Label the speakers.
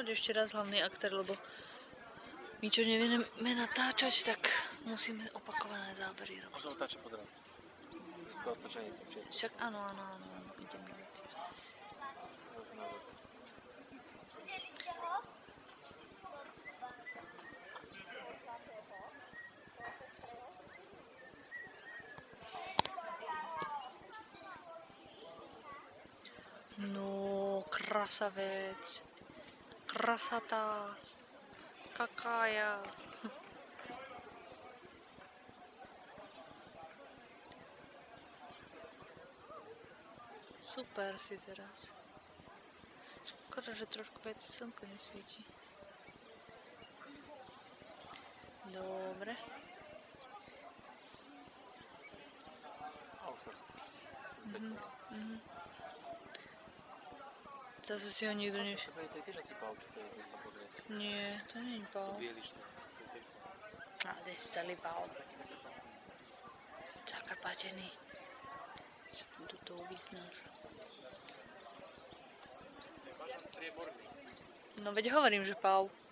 Speaker 1: Poď ešte raz hlavný aktér, lebo my čo nevieme natáčať, tak musíme opakované zábery robiť.
Speaker 2: Možno otáčať po dráhu. Všetko otáčanie.
Speaker 1: Však áno, idem na veci. No, krasavec. Krasata. Kakája. Super si teraz. Škoda, že trošku viac slnko nesvieti. Dobre. Zase si ho nikto nevšimol.
Speaker 2: To je tiež asi pál, čo to je, keď sa pozrieť.
Speaker 1: Nie, to nie je pál.
Speaker 2: Bieliš.
Speaker 1: A to je celý pál. Zakrpatený. Tu to vyznáš. No veď hovorím, že pál.